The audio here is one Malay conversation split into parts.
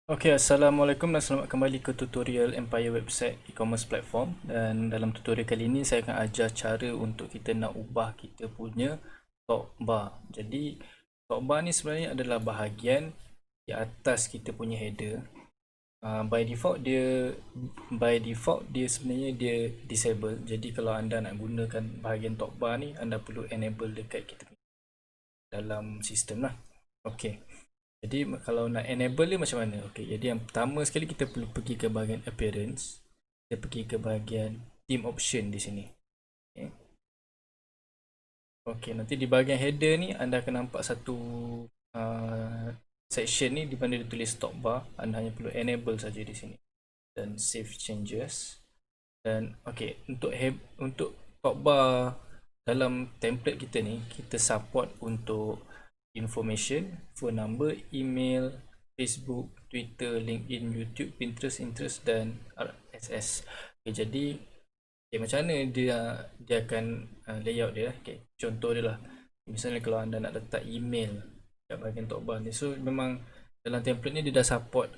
Assalamualaikum dan selamat kembali ke tutorial Empire Website e-commerce platform. Dan dalam tutorial kali ini saya akan ajar cara untuk kita nak ubah kita punya top bar. Jadi top bar ni sebenarnya adalah bahagian di atas kita punya header. By default dia sebenarnya dia disable. Jadi kalau anda nak gunakan bahagian top bar ni, anda perlu enable dekat kita dalam sistem lah. Okey. Jadi kalau nak enable dia macam mana? Okey, jadi yang pertama sekali kita perlu pergi ke bahagian appearance. Kita pergi ke bahagian theme option di sini. Okey. Okey, nanti di bahagian header ni anda akan nampak satu section ni di mana dia tulis top bar. Anda hanya perlu enable saja di sini dan save changes. Dan okey, untuk top bar dalam template kita ni, kita support untuk information, phone number, email, Facebook, Twitter, LinkedIn, YouTube, Pinterest, dan RSS. Okay, jadi macam mana dia akan layout dia. Okay, contoh dia lah, misalnya kalau anda nak letak email kat bahagian top bar ni, so memang dalam template ni dia dah support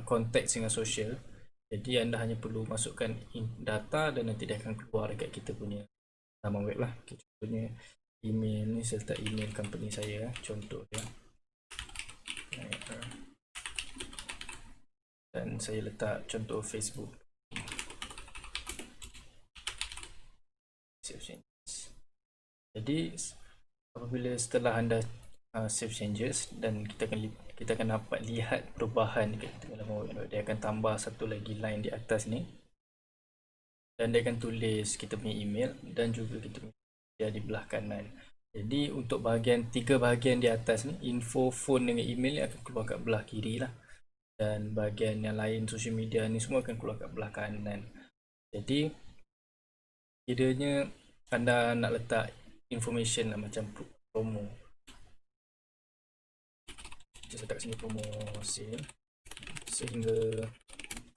konteks dengan social. Jadi anda hanya perlu masukkan data dan nanti dia akan keluar dekat kita punya laman web lah. Okay, contohnya email ni saya letak email company saya, contoh dia, dan saya letak contoh Facebook. Save changes. Jadi apabila setelah anda save changes, dan kita akan dapat lihat perubahan dekat kita laman web, dia akan tambah satu lagi line di atas ni, dan dia akan tulis kita punya email dan juga kita punya dia di belah kanan. Jadi untuk tiga bahagian di atas ni, info, phone dengan email ni akan keluar kat belah kiri lah, dan bahagian yang lain social media ni semua akan keluar kat belah kanan. Jadi kiranya anda nak letak information lah, macam promo, saya letak sini promo sale sehingga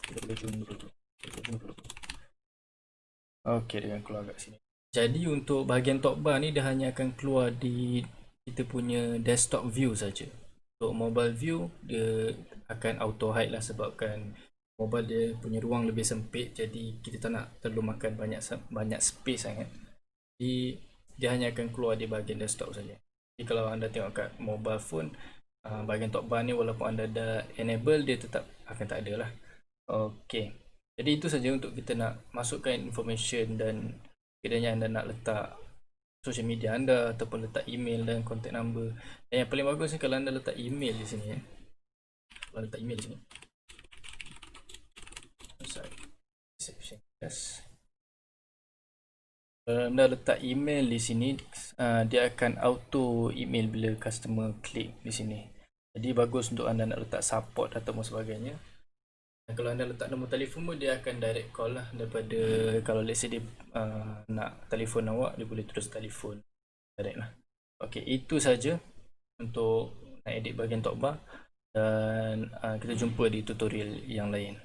30 Jun dulu. Okey, dia akan keluar kat sini. Jadi untuk bahagian top bar ni dia hanya akan keluar di kita punya desktop view saja. Untuk mobile view dia akan auto hide lah, sebabkan mobile dia punya ruang lebih sempit, jadi kita tak nak terlalu makan banyak space sangat. Jadi dia hanya akan keluar di bahagian desktop saja. Jadi kalau anda tengok kat mobile phone, bahagian top bar ni walaupun anda dah enable, dia tetap akan tak ada lah. Okey. Jadi itu saja untuk kita nak masukkan information, dan kiranya anda nak letak social media anda ataupun letak email dan contact number. Dan yang paling bagus ni kalau anda letak email di sini, kalau letak email di sini, kalau anda letak email di sini, dia akan auto email bila customer klik di sini. Jadi bagus untuk anda nak letak support ataupun sebagainya. Dan kalau anda letak nombor telefon pun, dia akan direct call lah, daripada kalau let's say dia nak telefon awak, dia boleh terus telefon direct lah. Ok, itu saja untuk nak edit bahagian top bar, dan kita jumpa di tutorial yang lain.